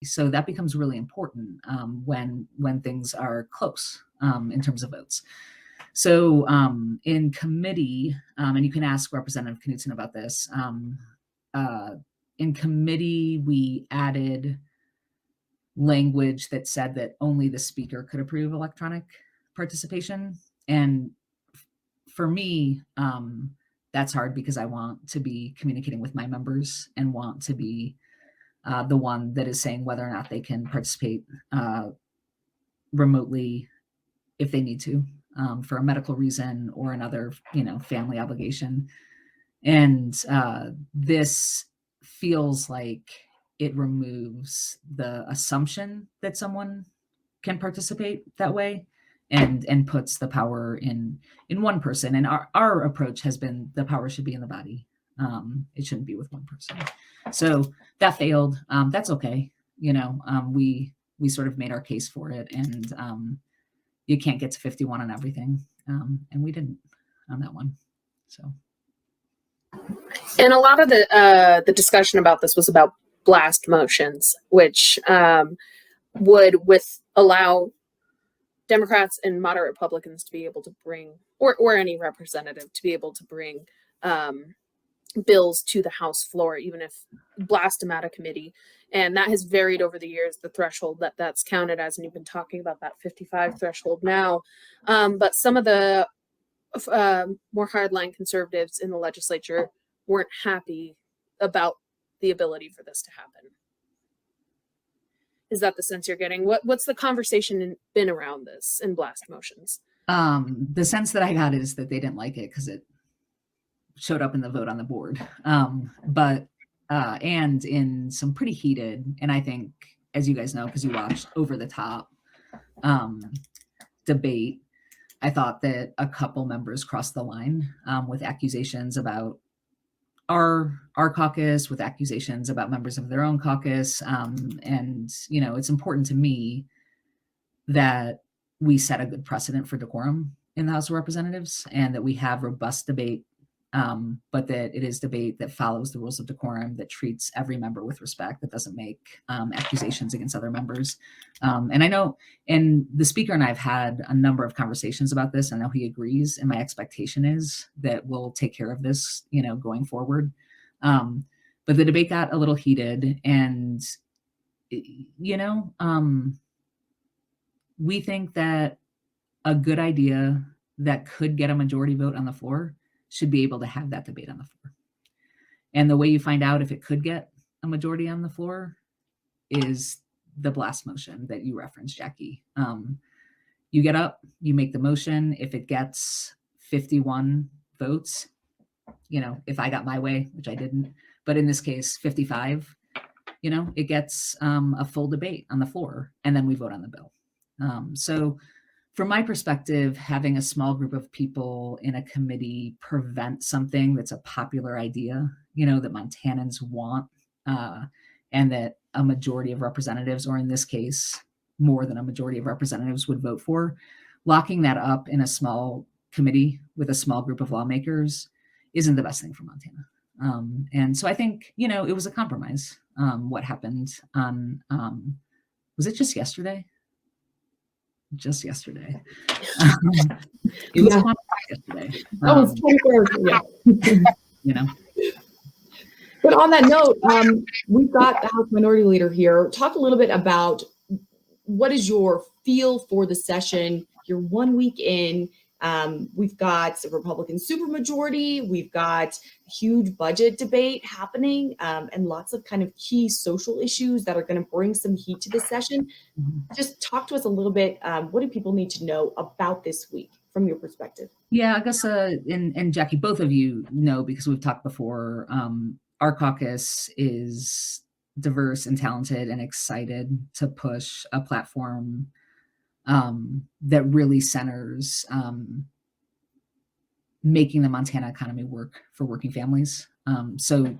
So that becomes really important when things are close in terms of votes. So in committee, and you can ask Representative Knudsen about this, in committee, we added language that said that only the speaker could approve electronic participation. And for me, that's hard because I want to be communicating with my members and want to be the one that is saying whether or not they can participate remotely if they need to for a medical reason or another, family obligation. And this feels like it removes the assumption that someone can participate that way and puts the power in one person. And our approach has been the power should be in the body. It shouldn't be with one person. So that failed. That's okay. We sort of made our case for it, and you can't get to 51 on everything. And we didn't on that one. So. And a lot of the discussion about this was about blast motions, which would allow Democrats and moderate Republicans to be able to bring, or any representative to be able to bring bills to the House floor, even if blast them out of committee. And that has varied over the years, the threshold that's counted as, and you've been talking about that 55 threshold now. But some of the more hardline conservatives in the legislature weren't happy about the ability for this to happen. Is that the sense you're getting? What's the conversation been around this in blast motions? The sense that I got is that they didn't like it because it showed up in the vote on the board. And in some pretty heated, and I think, as you guys know, because you watched, over the top debate, I thought that a couple members crossed the line with accusations about our caucus, with accusations about members of their own caucus. And, it's important to me that we set a good precedent for decorum in the House of Representatives and that we have robust debate, but that it is debate that follows the rules of decorum, that treats every member with respect, that doesn't make accusations against other members. And I know, and the speaker and I have had a number of conversations about this. I know he agrees, and my expectation is that we'll take care of this, going forward. But the debate got a little heated, and, we think that a good idea that could get a majority vote on the floor should be able to have that debate on the floor. And the way you find out if it could get a majority on the floor is the blast motion that you referenced, Jackie. You get up, you make the motion. If it gets 51 votes, if I got my way, which I didn't, but in this case, 55, it gets a full debate on the floor, and then we vote on the bill. So from my perspective, having a small group of people in a committee prevent something that's a popular idea, that Montanans want, and that a majority of representatives, or in this case, more than a majority of representatives, would vote for, locking that up in a small committee with a small group of lawmakers isn't the best thing for Montana. And so I think, it was a compromise. What happened on, was it just yesterday? Just yesterday. It was yesterday. Oh, it's 24. Yeah. But on that note, we've got the House Minority Leader here. Talk a little bit about what is your feel for the session. You're 1 week in. We've got a Republican supermajority. We've got a huge budget debate happening, and lots of kind of key social issues that are going to bring some heat to the session. Mm-hmm. Just talk to us a little bit. What do people need to know about this week from your perspective? Yeah, I guess, and Jackie, both of you know, because we've talked before, our caucus is diverse and talented and excited to push a platform that really centers making the Montana economy work for working families. So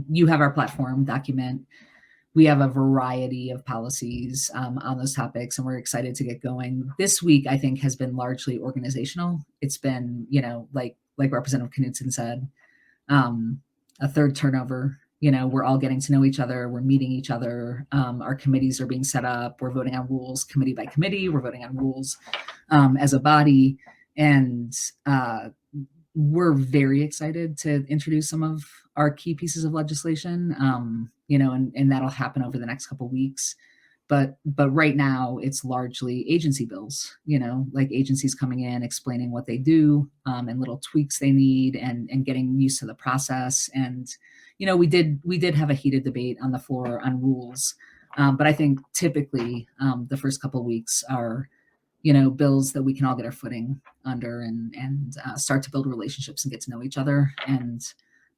you have our platform document. We have a variety of policies on those topics, and we're excited to get going. This week, I think, has been largely organizational. It's been, like Representative Knudsen said, a third turnover we're all getting to know each other. We're meeting each other. Our committees are being set up. We're voting on rules committee by committee. We're voting on rules as a body. And we're very excited to introduce some of our key pieces of legislation, and that'll happen over the next couple of weeks. But right now it's largely agency bills, like agencies coming in, explaining what they do, and little tweaks they need, and getting used to the process. And, we did have a heated debate on the floor on rules. But I think typically the first couple of weeks are, bills that we can all get our footing under, and start to build relationships and get to know each other. And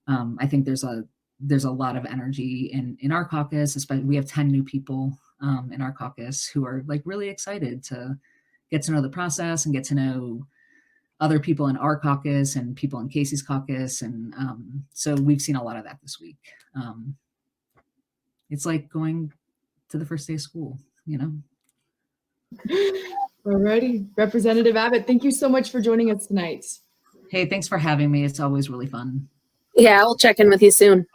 I think there's a lot of energy in our caucus. Especially, we have 10 new people in our caucus who are like really excited to get to know the process and get to know other people in our caucus and people in Casey's caucus. And so we've seen a lot of that this week. It's like going to the first day of school, Alrighty, Representative Abbott, thank you so much for joining us tonight. Hey, thanks for having me. It's always really fun. Yeah, I'll check in with you soon.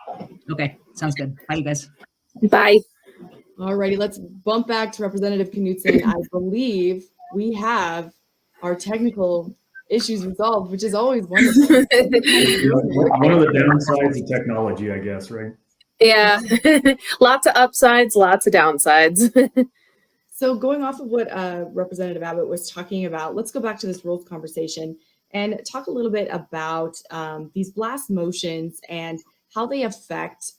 Okay, sounds good. Bye, you guys. Bye. Alrighty, let's bump back to Representative Knudsen. I believe we have our technical issues resolved, which is always wonderful. One of the downsides of technology, I guess, right? Yeah, lots of upsides, lots of downsides. So going off of what Representative Abbott was talking about, let's go back to this rules conversation and talk a little bit about these blast motions and how they affect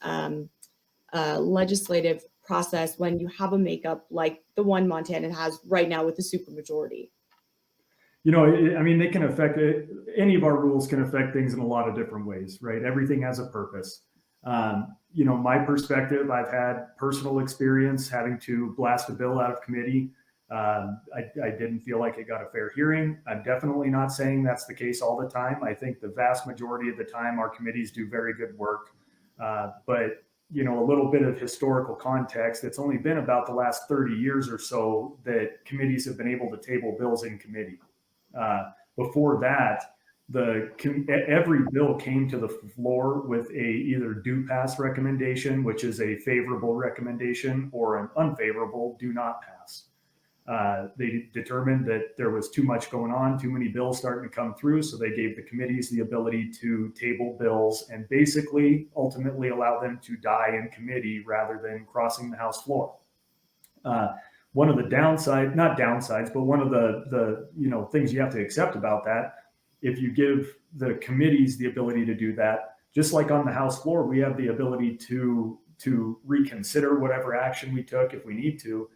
legislative process when you have a makeup like the one Montana has right now with the supermajority. They can affect it. Any of our rules can affect things in a lot of different ways, right? Everything has a purpose. My perspective, I've had personal experience having to blast a bill out of committee. I didn't feel like it got a fair hearing. I'm definitely not saying that's the case all the time. I think the vast majority of the time our committees do very good work. But a little bit of historical context, it's only been about the last 30 years or so that committees have been able to table bills in committee. Before that, every bill came to the floor with a either do pass recommendation, which is a favorable recommendation, or an unfavorable do not pass. They determined that there was too much going on, too many bills starting to come through, so they gave the committees the ability to table bills and basically ultimately allow them to die in committee rather than crossing the House floor. One of the not downsides, but one of the things you have to accept about that, if you give the committees the ability to do that, just like on the House floor, we have the ability to reconsider whatever action we took if we need to.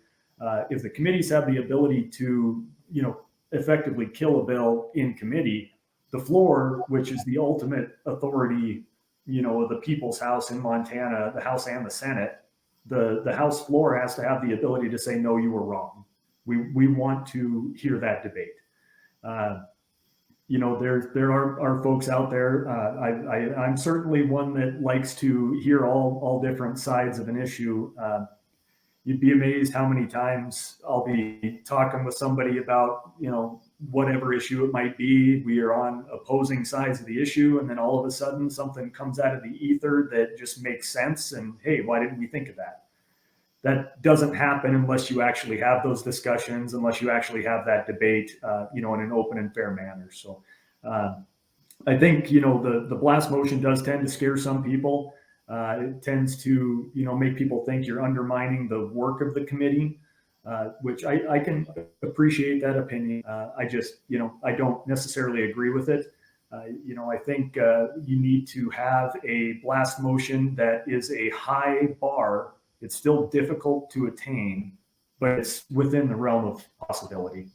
If the committees have the ability to, effectively kill a bill in committee, the floor, which is the ultimate authority, of the people's house in Montana, the House and the Senate, the House floor has to have the ability to say, no, you were wrong. We want to hear that debate. There are folks out there. I'm certainly one that likes to hear all different sides of an issue. You'd be amazed how many times I'll be talking with somebody about, whatever issue it might be. We are on opposing sides of the issue, and then all of a sudden something comes out of the ether that just makes sense. And hey, why didn't we think of that? That doesn't happen unless you actually have those discussions, unless you actually have that debate, in an open and fair manner. So I think, the blast motion does tend to scare some people. It tends to, make people think you're undermining the work of the committee, which I can appreciate that opinion. I just, I don't necessarily agree with it. I think you need to have a blast motion that is a high bar. It's still difficult to attain, but it's within the realm of possibility.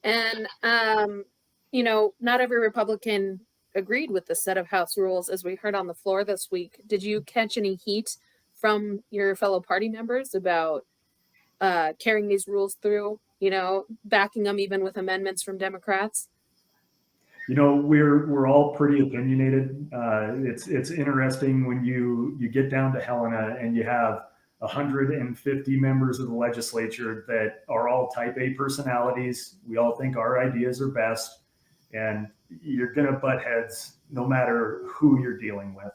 And, not every Republican agreed with the set of House rules, as we heard on the floor this week. Did you catch any heat from your fellow party members about carrying these rules through, backing them even with amendments from Democrats? We're all pretty opinionated. It's interesting when you get down to Helena and you have 150 members of the legislature that are all type A personalities. We all think our ideas are best, and you're going to butt heads no matter who you're dealing with.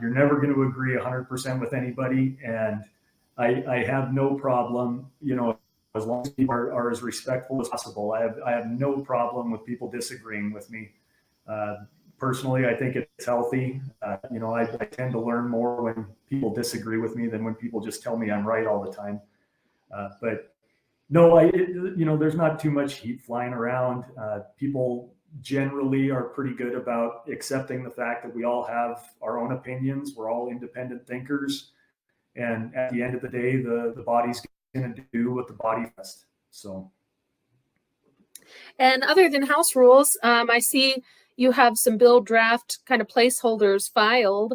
You're never going to agree 100% with anybody. And I have no problem, as long as people are as respectful as possible. I have no problem with people disagreeing with me. Personally, I think it's healthy. I tend to learn more when people disagree with me than when people just tell me I'm right all the time. But no, there's not too much heat flying around. People generally are pretty good about accepting the fact that we all have our own opinions. We're all independent thinkers. And at the end of the day, the body's going to do what the body does. So. And other than House rules, I see you have some bill draft kind of placeholders filed.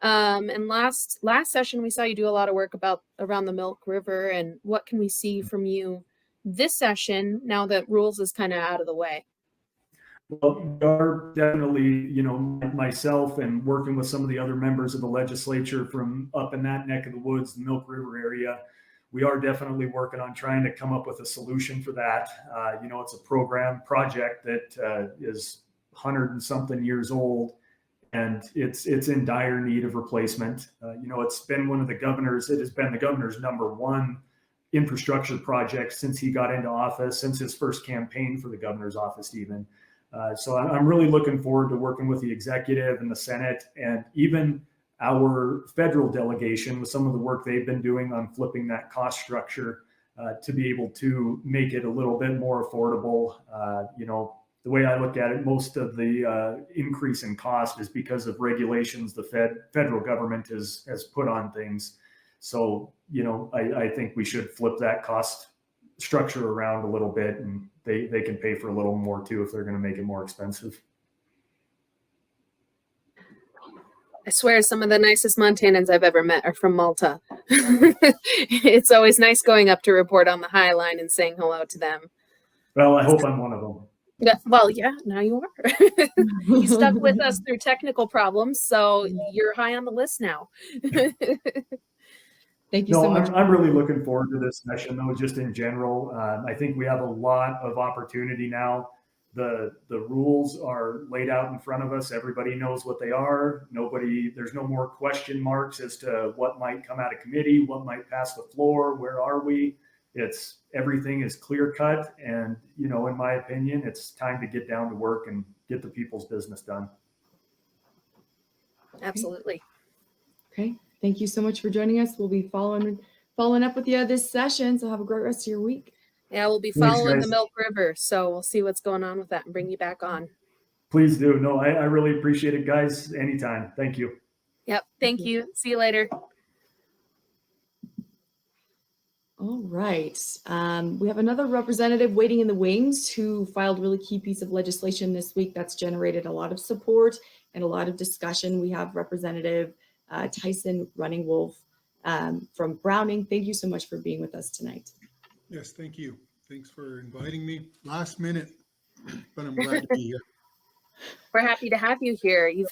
And last session, we saw you do a lot of work around the Milk River. And what can we see from you this session now that rules is kind of out of the way? Well, we are definitely, myself and working with some of the other members of the legislature from up in that neck of the woods, the Milk River area, we are definitely working on trying to come up with a solution for that. It's a project that is 100 and something years old, and it's in dire need of replacement. It's been it has been the governor's #1 infrastructure project since he got into office, since his first campaign for the governor's office even. So I'm really looking forward to working with the executive and the Senate and even our federal delegation with some of the work they've been doing on flipping that cost structure to be able to make it a little bit more affordable. The way I look at it, most of the increase in cost is because of regulations the federal government has put on things. So, I think we should flip that cost structure around a little bit, and they can pay for a little more too if they're going to make it more expensive. I swear some of the nicest Montanans I've ever met are from Malta. It's always nice going up to report on the High Line and saying hello to them. Well, I hope I'm one of them. Yeah, well, yeah, now you are. You stuck with us through technical problems, so you're high on the list now. Thank you so much. I'm really looking forward to this session, though, just in general. I think we have a lot of opportunity now. The rules are laid out in front of us. Everybody knows what they are. There's no more question marks as to what might come out of committee, what might pass the floor, where are we? Everything is clear cut. And, in my opinion, it's time to get down to work and get the people's business done. Absolutely. Okay. Thank you so much for joining us. We'll be following up with you this session. So have a great rest of your week. Yeah, we'll be following the Milk River. So we'll see what's going on with that and bring you back on. Please do. No, I really appreciate it, guys. Anytime. Thank you. Yep. Thank you. See you later. All right. We have another representative waiting in the wings who filed a really key piece of legislation this week that's generated a lot of support and a lot of discussion. We have Representative Tyson Running Wolf from Browning. Thank you so much for being with us tonight. Yes, thank you. Thanks for inviting me last minute, but I'm glad to be here. We're happy to have you here. You've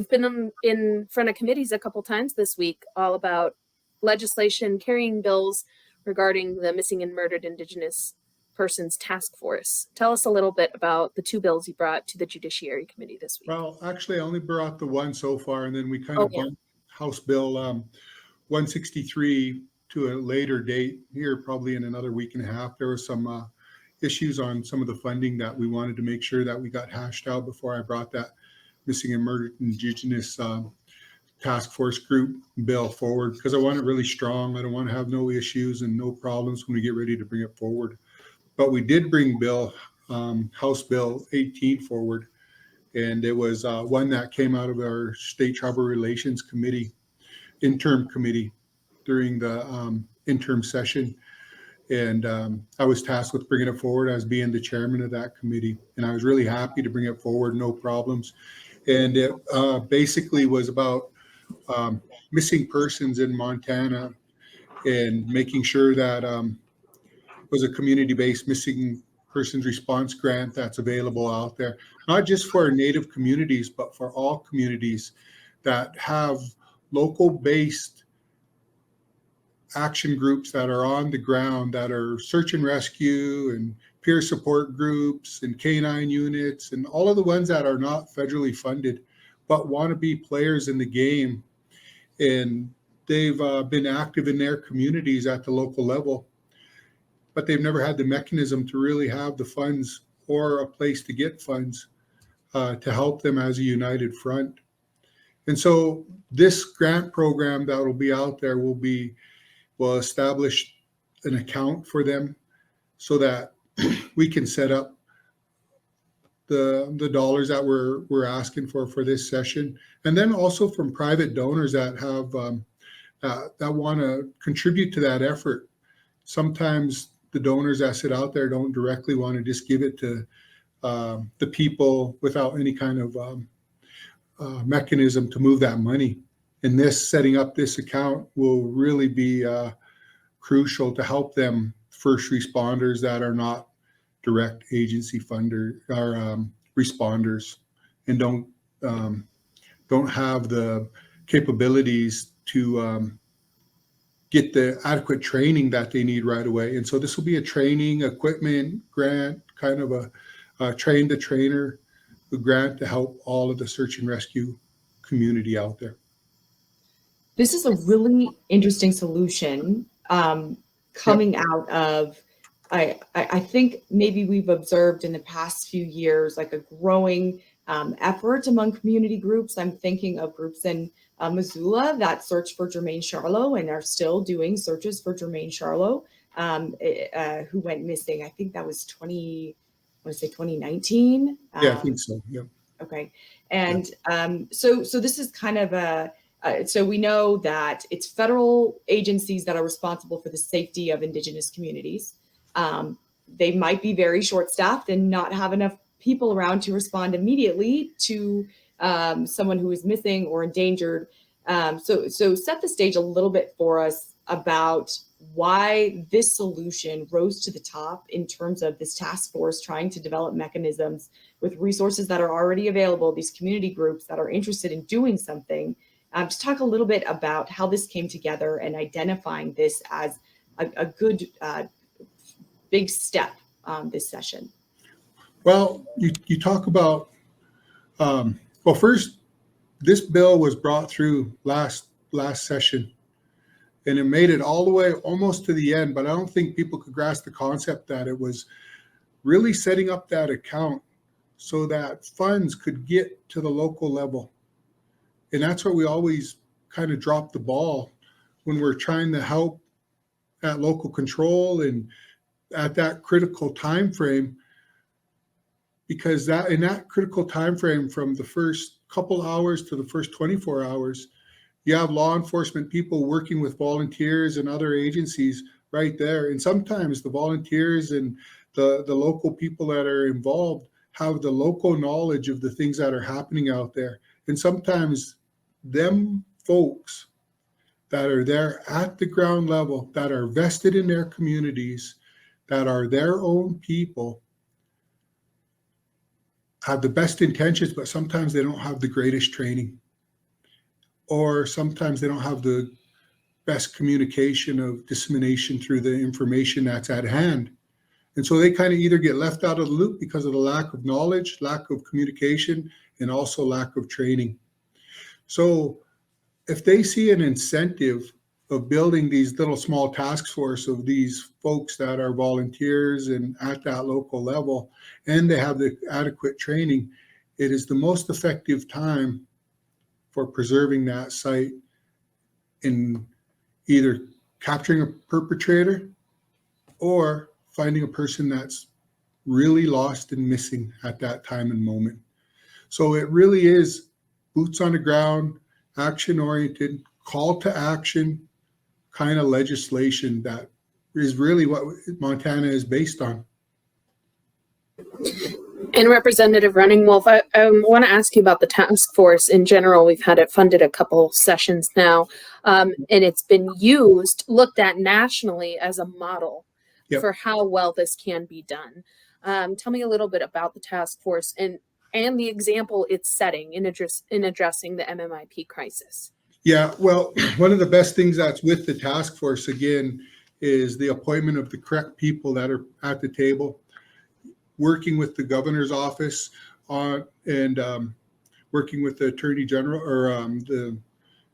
been in front of committees a couple times this week, all about legislation carrying bills regarding the Missing and Murdered Indigenous Persons Task Force. Tell us a little bit about the 2 bills you brought to the Judiciary Committee this week. Well, actually, I only brought the one so far, and then we kind of bumped House Bill 163 to a later date here, probably in another week and a half. There were some issues on some of the funding that we wanted to make sure that we got hashed out before I brought that Missing and Murdered Indigenous Task Force group bill forward, because I want it really strong. I don't want to have no issues and no problems when we get ready to bring it forward. But we did bring House Bill 18 forward, and it was one that came out of our State Tribal Relations Committee, interim committee, during the interim session. And I was tasked with bringing it forward as being the chairman of that committee. And I was really happy to bring it forward, no problems. And it basically was about missing persons in Montana and making sure that it was a community-based missing persons response grant that's available out there, not just for Native communities, but for all communities that have local-based action groups that are on the ground, that are search and rescue and peer support groups and canine units and all of the ones that are not federally funded, but want to be players in the game. And they've been active in their communities at the local level, but they've never had the mechanism to really have the funds or a place to get funds to help them as a united front. And so this grant program that will be out there will establish an account for them so that we can set up the dollars that we're asking for this session, and then also from private donors that have that want to contribute to that effort. Sometimes the donors that sit out there don't directly want to just give it to the people without any kind of mechanism to move that money. And this setting up this account will really be crucial to help them first responders that are not direct agency funder or responders and don't have the capabilities to get the adequate training that they need right away. And so this will be a training equipment grant, kind of a train the trainer grant to help all of the search and rescue community out there. This is a really interesting solution coming out of, I think maybe we've observed in the past few years, like a growing effort among community groups. I'm thinking of groups in Missoula that search for Jermaine Charlo and are still doing searches for Jermaine Charlo, who went missing. I think that was 2019. Yeah, I think so. Yeah. Okay. And so this is kind of so we know that it's federal agencies that are responsible for the safety of Indigenous communities. They might be very short-staffed and not have enough people around to respond immediately to someone who is missing or endangered. So set the stage a little bit for us about why this solution rose to the top in terms of this task force trying to develop mechanisms with resources that are already available, these community groups that are interested in doing something. Just talk a little bit about how this came together and identifying this as a good big step this session. Well, you talk about, well, first, this bill was brought through last session, and it made it all the way almost to the end, but I don't think people could grasp the concept that it was really setting up that account so that funds could get to the local level. And that's where we always kind of drop the ball when we're trying to help at local control and at that critical time frame, because that in that critical time frame from the first couple hours to the first 24 hours, you have law enforcement people working with volunteers and other agencies right there. And sometimes the volunteers and the local people that are involved have the local knowledge of the things that are happening out there. And sometimes them folks that are there at the ground level, that are vested in their communities, that are their own people, have the best intentions, but sometimes they don't have the greatest training. Or sometimes they don't have the best communication of dissemination through the information that's at hand. And so they kind of either get left out of the loop because of the lack of knowledge, lack of communication, and also lack of training. So if they see an incentive of building these little small task force of these folks that are volunteers and at that local level, and they have the adequate training, it is the most effective time for preserving that site in either capturing a perpetrator or finding a person that's really lost and missing at that time and moment. So it really is boots on the ground, action-oriented, call to action kind of legislation that is really what Montana is based on. And Representative Running Wolf, I want to ask you about the task force in general. We've had it funded a couple sessions now, and it's been looked at nationally as a model for how well this can be done. Tell me a little bit about the task force and the example it's setting in addressing the MMIP crisis. Yeah, well, one of the best things that's with the task force, again, is the appointment of the correct people that are at the table, working with the governor's office on, and working with the attorney general, or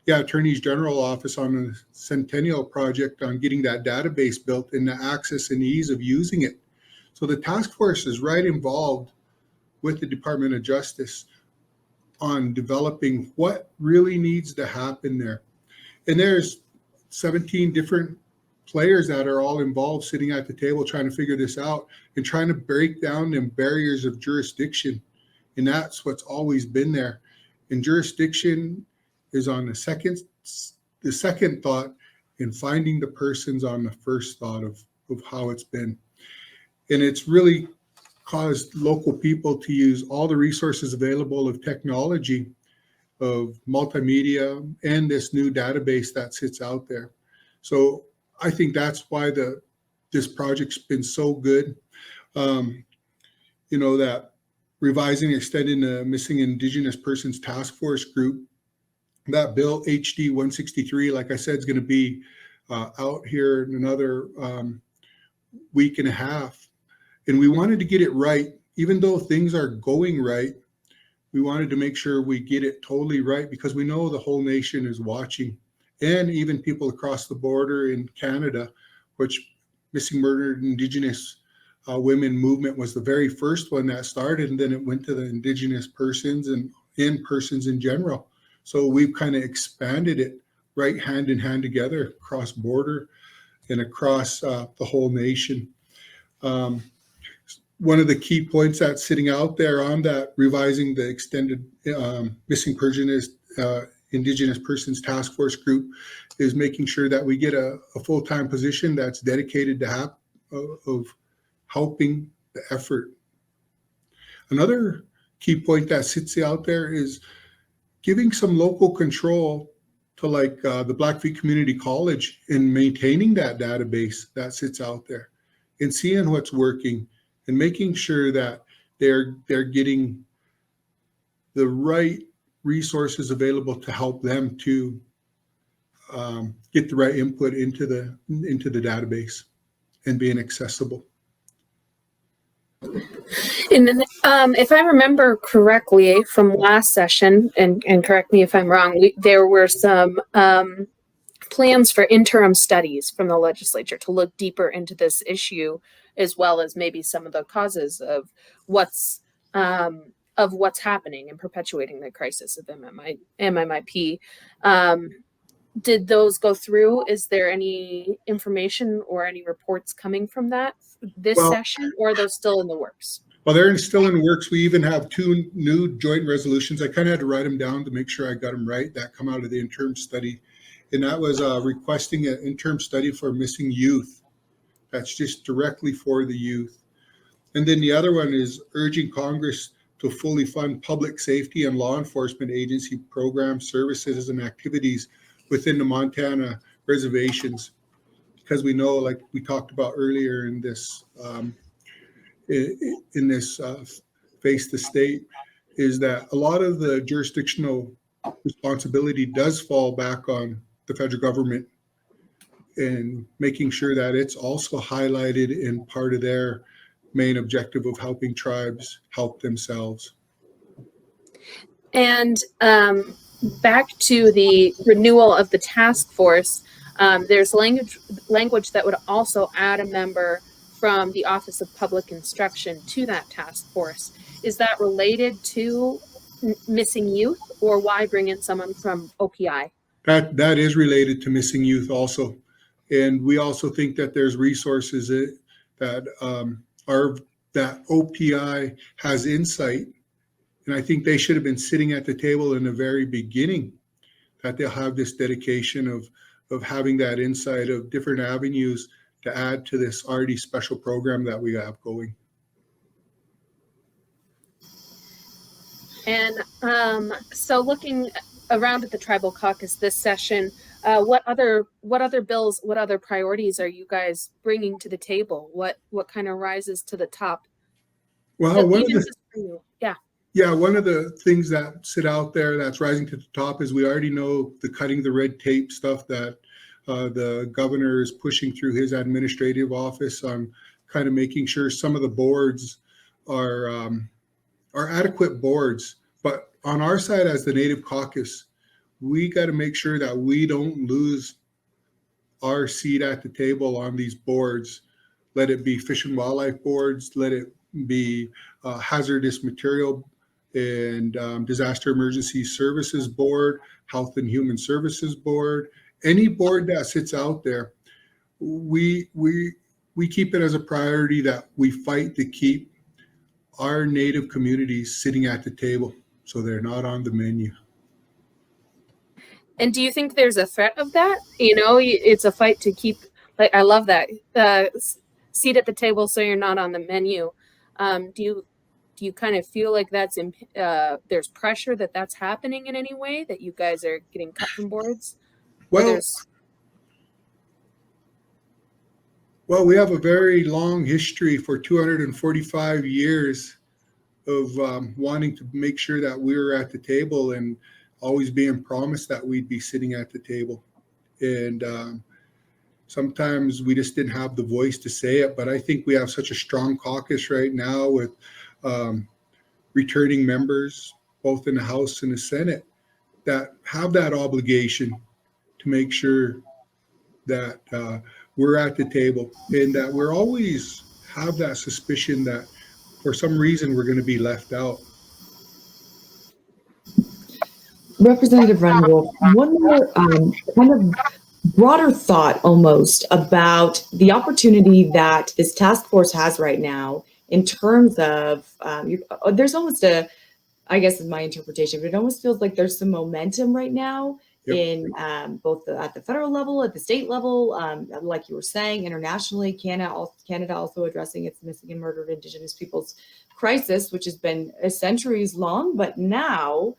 attorney's general office on the Centennial project on getting that database built and the access and ease of using it. So the task force is right involved with the Department of Justice on developing what really needs to happen there. And there's 17 different players that are all involved sitting at the table trying to figure this out and trying to break down them barriers of jurisdiction. And that's what's always been there. And jurisdiction is on the second thought, and finding the person's on the first thought of how it's been. And it's really caused local people to use all the resources available of technology, of multimedia, and this new database that sits out there. So I think that's why this project's been so good. That revising, extending the Missing Indigenous Persons Task Force group, that bill HD 163, like I said, is going to be out here in another week and a half. And we wanted to get it right, even though things are going right. We wanted to make sure we get it totally right, because we know the whole nation is watching, and even people across the border in Canada, which Missing Murdered Indigenous Women movement was the very first one that started, and then it went to the Indigenous persons and in persons in general. So we've kind of expanded it right hand in hand together across border and across the whole nation. One of the key points that's sitting out there on that revising the extended Missing Indigenous Persons Task Force group is making sure that we get a full-time position that's dedicated to of helping the effort. Another key point that sits out there is giving some local control to the Blackfeet Community College in maintaining that database that sits out there and seeing what's working, and making sure that they're getting the right resources available to help them to get the right input into the database and being accessible. And then, if I remember correctly from last session, and correct me if I'm wrong, there were some plans for interim studies from the legislature to look deeper into this issue, as well as maybe some of the causes of what's happening and perpetuating the crisis of MMIP. Did those go through? Is there any information or any reports coming from that this session, or are those still in the works? Well, they're still in the works. We even have 2 new joint resolutions. I kind of had to write them down to make sure I got them right, that come out of the interim study. And that was requesting an interim study for missing youth. That's just directly for the youth. And then the other one is urging Congress to fully fund public safety and law enforcement agency programs, services, and activities within the Montana reservations. Because we know, like we talked about earlier in this Face the State, is that a lot of the jurisdictional responsibility does fall back on the federal government, and making sure that it's also highlighted in part of their main objective of helping tribes help themselves. And back to the renewal of the task force, there's language that would also add a member from the Office of Public Instruction to that task force. Is that related to missing youth, or why bring in someone from OPI? That is related to missing youth also. And we also think that there's resources that OPI has insight. And I think they should have been sitting at the table in the very beginning, that they'll have this dedication of having that insight of different avenues to add to this already special program that we have going. And so looking around at the Tribal Caucus this session, what other bills, what other priorities are you guys bringing to the table? What kind of rises to the top? Well, Yeah, one of the things that sit out there that's rising to the top is we already know the cutting the red tape stuff that the governor is pushing through his administrative office on kind of making sure some of the boards are adequate boards. But on our side as the Native Caucus, we got to make sure that we don't lose our seat at the table on these boards. Let it be Fish and Wildlife boards, let it be hazardous material and Disaster Emergency Services Board, Health and Human Services Board, any board that sits out there, we keep it as a priority that we fight to keep our Native communities sitting at the table so they're not on the menu. And do you think there's a threat of that? You know, it's a fight to keep, like, I love that, seat at the table so you're not on the menu. Do you kind of feel like that's there's pressure that's happening in any way, that you guys are getting cut from boards? Well, we have a very long history for 245 years of wanting to make sure that we were at the table and always being promised that we'd be sitting at the table. And sometimes we just didn't have the voice to say it, but I think we have such a strong caucus right now with returning members, both in the House and the Senate, that have that obligation to make sure that we're at the table and that we're always have that suspicion that for some reason we're going to be left out. Representative Reingold, one more kind of broader thought almost about the opportunity that this task force has right now in terms of, there's almost a, I guess is my interpretation, but it almost feels like there's some momentum right now. Yep. In both at the federal level, at the state level, like you were saying, internationally, Canada also addressing its missing and murdered Indigenous peoples crisis, which has been centuries long, but now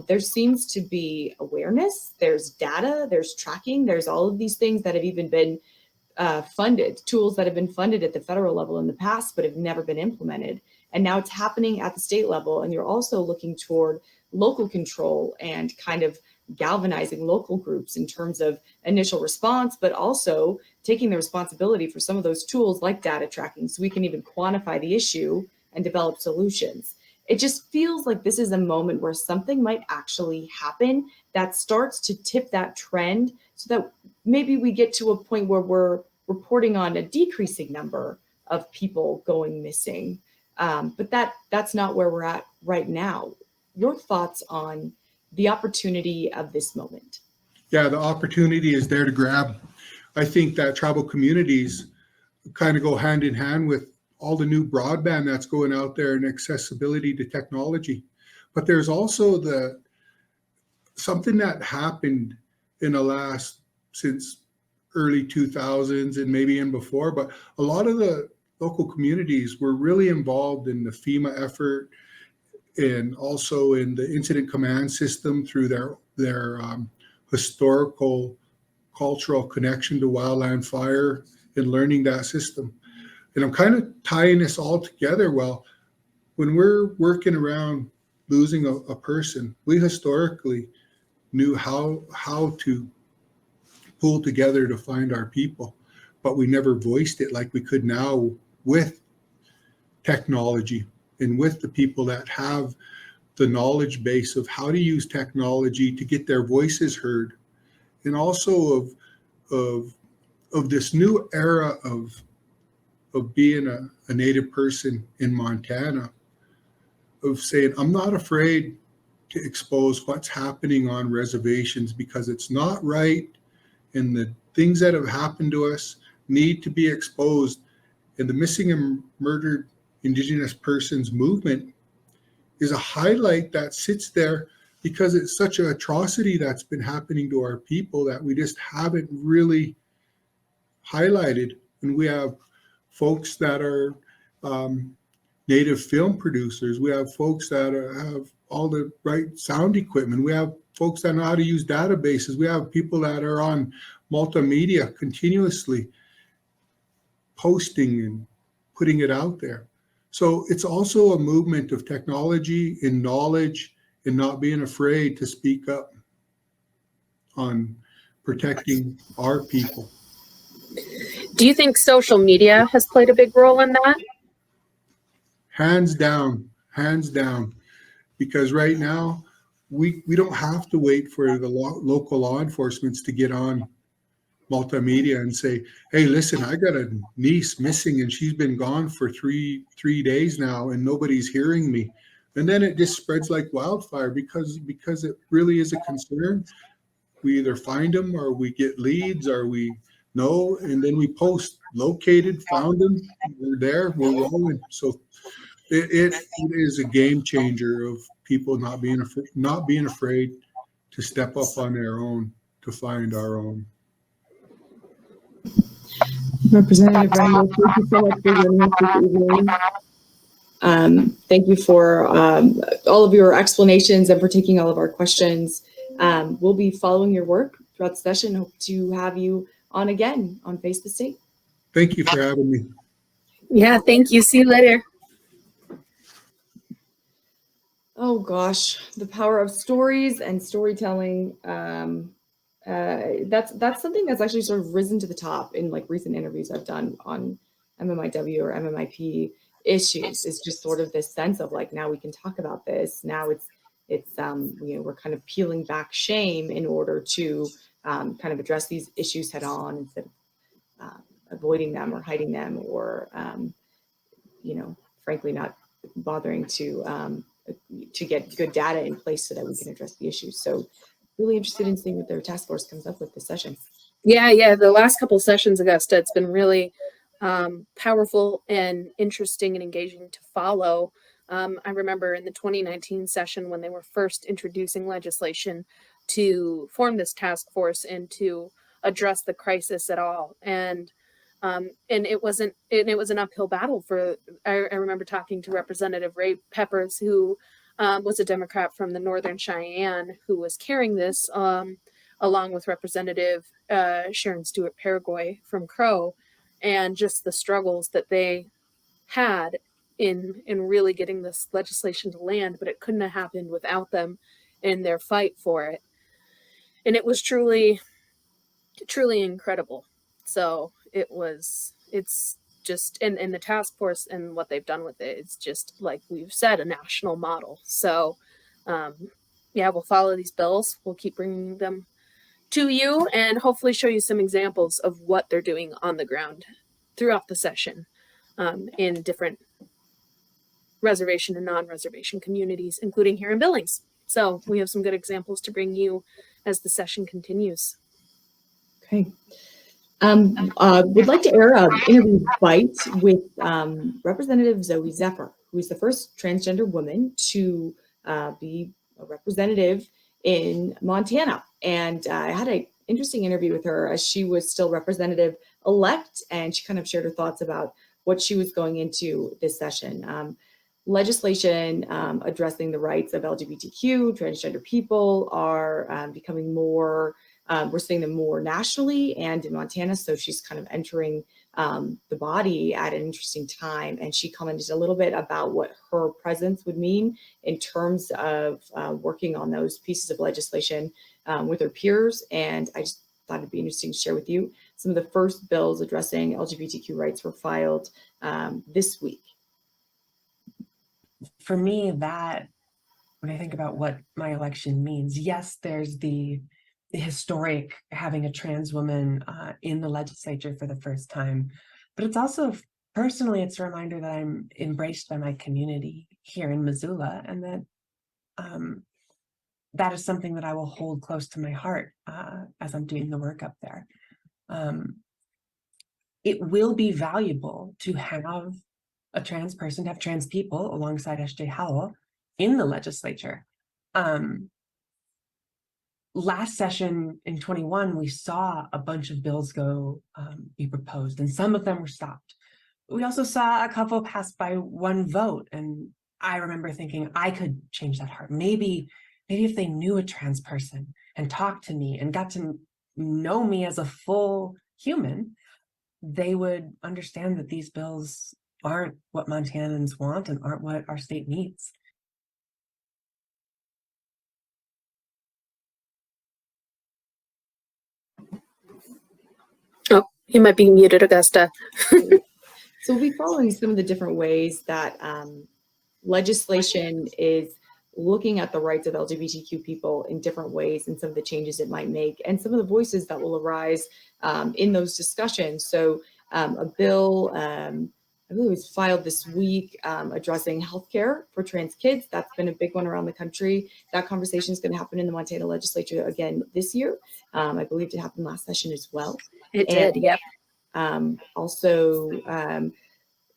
there seems to be awareness, there's data, there's tracking, there's all of these things that have even been funded, tools that have been funded at the federal level in the past, but have never been implemented. And now it's happening at the state level. And you're also looking toward local control and kind of galvanizing local groups in terms of initial response, but also taking the responsibility for some of those tools like data tracking so we can even quantify the issue and develop solutions. It just feels like this is a moment where something might actually happen that starts to tip that trend so that maybe we get to a point where we're reporting on a decreasing number of people going missing. But that's not where we're at right now. Your thoughts on the opportunity of this moment? Yeah, the opportunity is there to grab. I think that tribal communities kind of go hand in hand with all the new broadband that's going out there and accessibility to technology. But there's also something that happened in the last, since early 2000s and maybe in before, but a lot of the local communities were really involved in the FEMA effort and also in the incident command system through their historical, cultural connection to wildland fire and learning that system. And I'm kind of tying this all together. Well, when we're working around losing a person, we historically knew how to pull together to find our people, but we never voiced it like we could now with technology and with the people that have the knowledge base of how to use technology to get their voices heard, and also of this new era of being a Native person in Montana, of saying, I'm not afraid to expose what's happening on reservations because it's not right, and the things that have happened to us need to be exposed. And the missing and murdered Indigenous persons movement is a highlight that sits there because it's such an atrocity that's been happening to our people that we just haven't really highlighted. And we have folks that are Native film producers. We have folks that have all the right sound equipment. We have folks that know how to use databases. We have people that are on multimedia continuously posting and putting it out there. So it's also a movement of technology and knowledge and not being afraid to speak up on protecting our people. Do you think social media has played a big role in that? Hands down, because right now we don't have to wait for the local law enforcements to get on multimedia and say, hey, listen, I got a niece missing and she's been gone for three days now and nobody's hearing me. And then it just spreads like wildfire because it really is a concern. We either find them or we get leads or we know, and then we post located, found them, we're there, we're rolling. So it is a game changer of people not being afraid to step up on their own to find our own. Representative Randall, thank you so much for joining us this evening. Thank you for all of your explanations and for taking all of our questions. We'll be following your work throughout the session. Hope to have you on again on Face the State. Thank you for having me. Yeah, thank you. See you later. Oh gosh, the power of stories and storytelling. That's something that's actually sort of risen to the top in like recent interviews I've done on MMIW or MMIP issues. It's just sort of this sense of like, now we can talk about this. Now it's we're kind of peeling back shame in order to kind of address these issues head on instead of avoiding them or hiding them or frankly not bothering to get good data in place so that we can address the issues. So really interested in seeing what their task force comes up with this session. Yeah. The last couple of sessions, Augusta, it's been really powerful and interesting and engaging to follow. I remember in the 2019 session when they were first introducing legislation to form this task force and to address the crisis at all. And it was an uphill battle for, I remember talking to Representative Ray Peppers, who was a Democrat from the Northern Cheyenne, who was carrying this along with Representative Sharon Stewart Paraguay from Crow, and just the struggles that they had in really getting this legislation to land, but it couldn't have happened without them in their fight for it. And it was truly, truly incredible. So it's just, and the task force and what they've done with it, it's just, like we've said, a national model. So we'll follow these bills. We'll keep bringing them to you and hopefully show you some examples of what they're doing on the ground throughout the session in different reservation and non-reservation communities, including here in Billings. So we have some good examples to bring you as the session continues. Okay. Would like to air an interview bite with Representative Zoe Zephyr, who is the first transgender woman to be a representative in Montana. And I had an interesting interview with her as she was still representative-elect, and she kind of shared her thoughts about what she was going into this session. Legislation addressing the rights of LGBTQ, transgender people are becoming more, we're seeing them more nationally and in Montana. So she's kind of entering the body at an interesting time. And she commented a little bit about what her presence would mean in terms of working on those pieces of legislation with her peers. And I just thought it'd be interesting to share with you. Some of the first bills addressing LGBTQ rights were filed this week. For me, that when I think about what my election means, yes, there's the historic having a trans woman in the legislature for the first time, but it's also personally, it's a reminder that I'm embraced by my community here in Missoula, and that that is something that I will hold close to my heart as I'm doing the work up there. It will be valuable to have a trans person, to have trans people alongside S.J. Howell in the legislature. Last session in 21, we saw a bunch of bills be proposed, and some of them were stopped. We also saw a couple passed by one vote, and I remember thinking I could change that heart. Maybe if they knew a trans person and talked to me and got to know me as a full human, they would understand that these bills aren't what Montanans want and aren't what our state needs. Oh, you might be muted, Augusta. So we'll be following some of the different ways that legislation is looking at the rights of LGBTQ people in different ways and some of the changes it might make and some of the voices that will arise in those discussions. So a bill, I believe it was filed this week addressing healthcare for trans kids. That's been a big one around the country. That conversation is going to happen in the Montana legislature again this year. I believe it happened last session as well. It did, yep.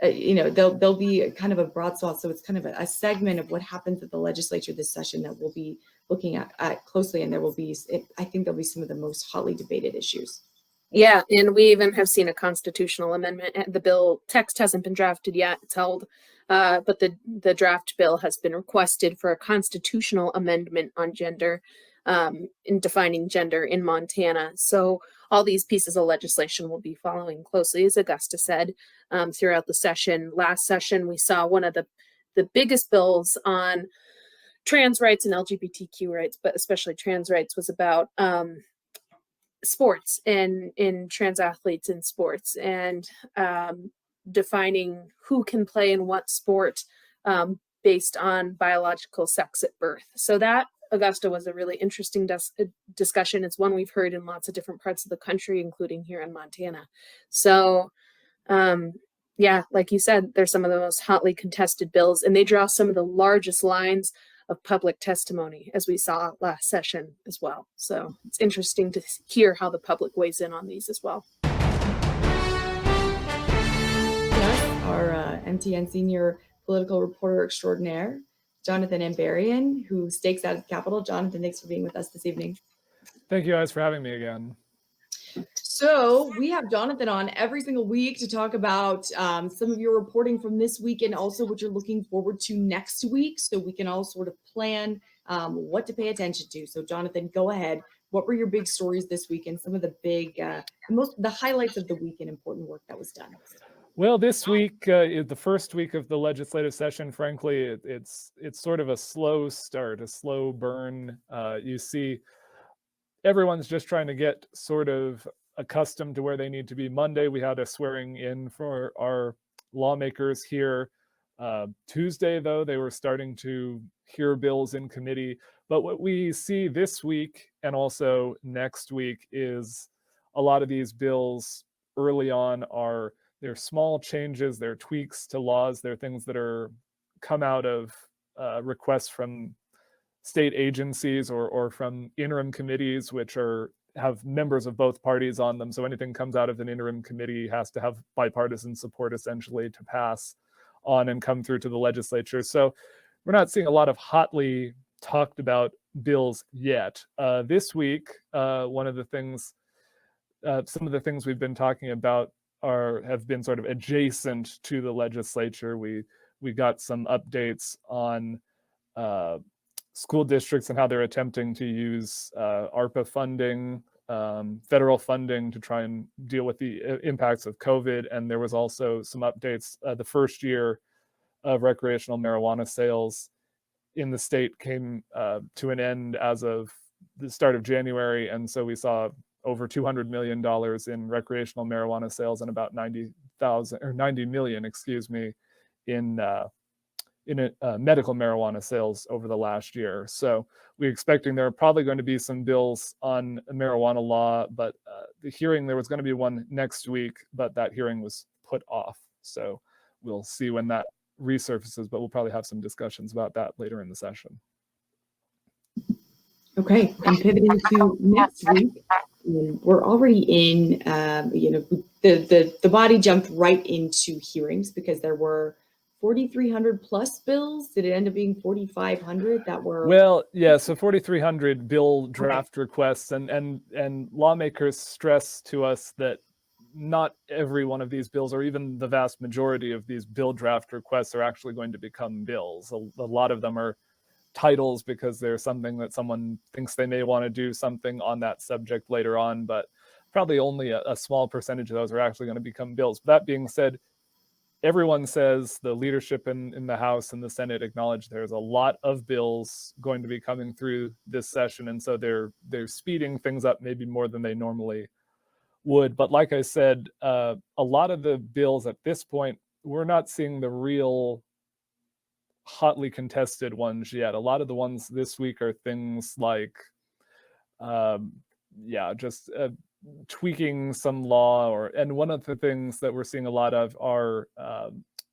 You know, there'll be kind of a broad swath. So it's kind of a segment of what happens at the legislature this session that we'll be looking at closely. And there will be, I think there'll be some of the most hotly debated issues. Yeah, and we even have seen a constitutional amendment. The bill text hasn't been drafted yet. It's held, but the draft bill has been requested for a constitutional amendment on gender, in defining gender in Montana. So all these pieces of legislation will be following closely, as Augusta said, throughout the session. Last session, we saw one of the biggest bills on trans rights and LGBTQ rights, but especially trans rights, was about sports and in trans athletes in sports, and defining who can play in what sport based on biological sex at birth. So that, Augusta, was a really interesting discussion. It's one we've heard in lots of different parts of the country, including here in Montana. So yeah, like you said, they're some of the most hotly contested bills, and they draw some of the largest lines of public testimony, as we saw last session as well. So it's interesting to hear how the public weighs in on these as well. Yes, our MTN senior political reporter extraordinaire, Jonathan Ambarian, who stakes out at the Capitol. Jonathan, thanks for being with us this evening. Thank you guys for having me again. So we have Jonathan on every single week to talk about some of your reporting from this week and also what you're looking forward to next week, so we can all sort of plan what to pay attention to. So Jonathan, go ahead. What were your big stories this week and some of the big, the highlights of the week and important work that was done? Well, this week is the first week of the legislative session. Frankly, it's sort of a slow start, a slow burn. You see, everyone's just trying to get sort of accustomed to where they need to be. Monday, we had a swearing in for our lawmakers here. Tuesday, though, they were starting to hear bills in committee. But what we see this week and also next week is a lot of these bills early on they're small changes, they're tweaks to laws, they're things that are come out of requests from state agencies or from interim committees, which have members of both parties on them. So anything comes out of an interim committee has to have bipartisan support essentially to pass on and come through to the legislature. So we're not seeing a lot of hotly talked about bills yet. This week, some of the things we've been talking about have been sort of adjacent to the legislature. We got some updates on school districts and how they're attempting to use ARPA funding, federal funding to try and deal with the impacts of COVID. And there was also some updates. The first year of recreational marijuana sales in the state came to an end as of the start of January. And so we saw over $200 million in recreational marijuana sales and about 90 million, in medical marijuana sales over the last year. So we're expecting there are probably going to be some bills on marijuana law, but there was going to be one next week, but that hearing was put off. So we'll see when that resurfaces, but we'll probably have some discussions about that later in the session. Okay, and pivoting to next week, we're already in, the body jumped right into hearings because there were 4,300 plus bills. Did it end up being 4,500 that were? Well, yeah, so 4,300 bill draft requests, and lawmakers stress to us that not every one of these bills, or even the vast majority of these bill draft requests, are actually going to become bills. A lot of them are titles because there's something that someone thinks they may want to do something on that subject later on, but probably only a small percentage of those are actually going to become bills. But that being said, everyone says, the leadership in the House and the Senate acknowledge there's a lot of bills going to be coming through this session, and so they're speeding things up maybe more than they normally would. But like I said, a lot of the bills at this point, we're not seeing the real hotly contested ones yet. A lot of the ones this week are things like, just tweaking some law, and one of the things that we're seeing a lot of are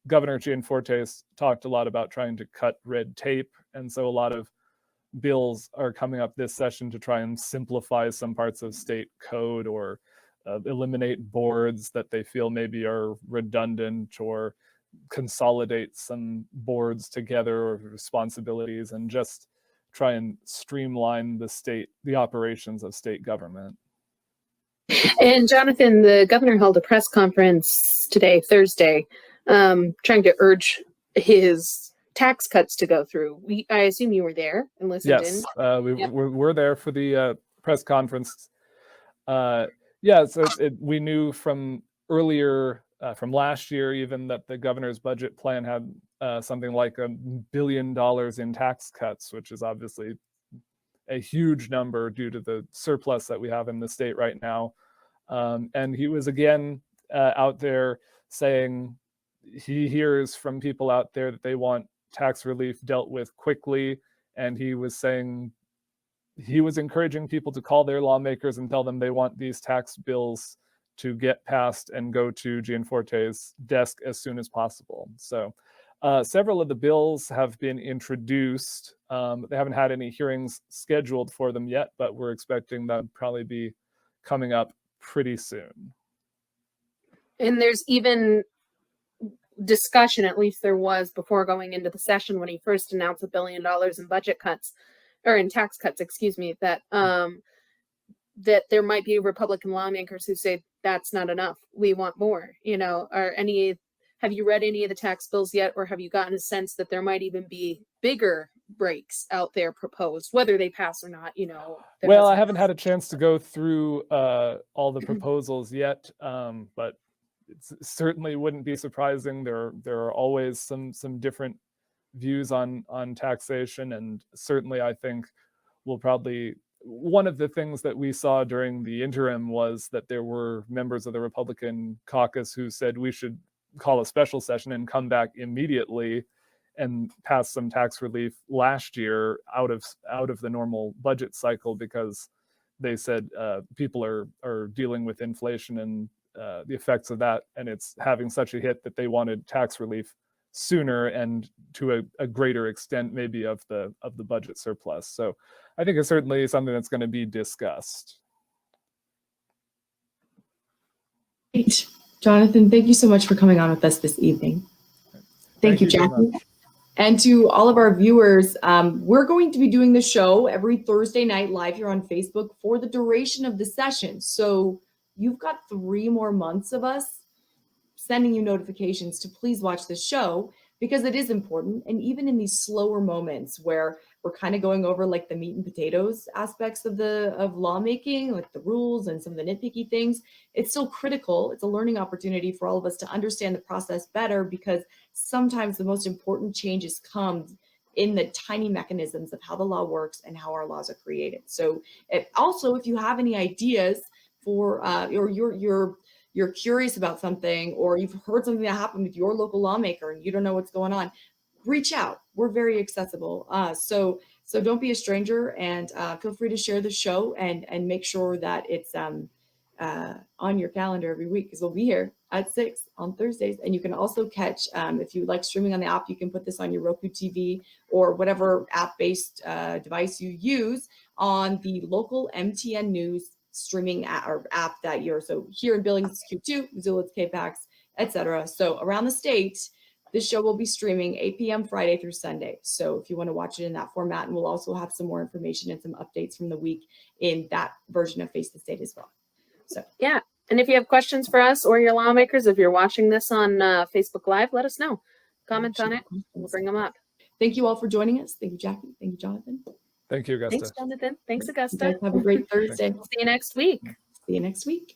Governor Gianforte talked a lot about trying to cut red tape, and so a lot of bills are coming up this session to try and simplify some parts of state code, or eliminate boards that they feel maybe are redundant, or consolidate some boards together or responsibilities, and just try and streamline the operations of state government. And Jonathan, the governor held a press conference today, Thursday, trying to urge his tax cuts to go through. I assume you were there and listened Yes, in. Yep. We're there for the press conference. So we knew from earlier, from last year even, that the governor's budget plan had something like $1 billion in tax cuts, which is obviously a huge number due to the surplus that we have in the state right now. And he was again out there saying he hears from people out there that they want tax relief dealt with quickly. And he was saying he was encouraging people to call their lawmakers and tell them they want these tax bills to get passed and go to Gianforte's desk as soon as possible. So several of the bills have been introduced. They haven't had any hearings scheduled for them yet, but we're expecting that probably be coming up pretty soon. And there's even discussion, at least there was before going into the session when he first announced $1 billion in budget cuts, or in tax cuts, excuse me, that that there might be Republican lawmakers who say that's not enough. We want more. Have you read any of the tax bills yet, or have you gotten a sense that there might even be bigger breaks out there proposed, whether they pass or not? Well, I haven't had a chance to go through all the proposals yet, but it certainly wouldn't be surprising. There are always some different views on taxation, and certainly I think one of the things that we saw during the interim was that there were members of the Republican caucus who said we should call a special session and come back immediately and pass some tax relief last year out of the normal budget cycle, because they said people are dealing with inflation and the effects of that, and it's having such a hit that they wanted tax relief sooner and to a greater extent maybe of the budget surplus. So I think it's certainly something that's going to be discussed. Great. Jonathan, thank you so much for coming on with us this evening. Thank you, Jackie. And to all of our viewers, we're going to be doing the show every Thursday night live here on Facebook for the duration of the session. So you've got 3 more months of us sending you notifications to please watch this show, because it is important. And even in these slower moments where we're kind of going over like the meat and potatoes aspects of lawmaking, like the rules and some of the nitpicky things, it's still critical. It's a learning opportunity for all of us to understand the process better, because sometimes the most important changes come in the tiny mechanisms of how the law works and how our laws are created. So if you have any ideas for or you're curious about something, or you've heard something that happened with your local lawmaker and you don't know what's going on, reach out. We're very accessible. So don't be a stranger, and feel free to share the show and make sure that it's on your calendar every week, because we'll be here at 6 on Thursdays. And you can also catch, if you like streaming on the app, you can put this on your Roku TV or whatever app-based device you use on the local MTN News streaming app that so here in Billings it's Q2, Missoula it's KPAX, etc. So around the state, this show will be streaming 8 p.m. Friday through Sunday. So if you want to watch it in that format, and we'll also have some more information and some updates from the week in that version of Face the State as well. So yeah, and if you have questions for us or your lawmakers, if you're watching this on Facebook Live, let us know. Comment on it. We'll bring them up. Thank you all for joining us. Thank you, Jackie. Thank you, Jonathan. Thank you, Augusta. Thanks, Jonathan. Thanks, You Augusta. guys have a great Thursday. See you next week. See you next week.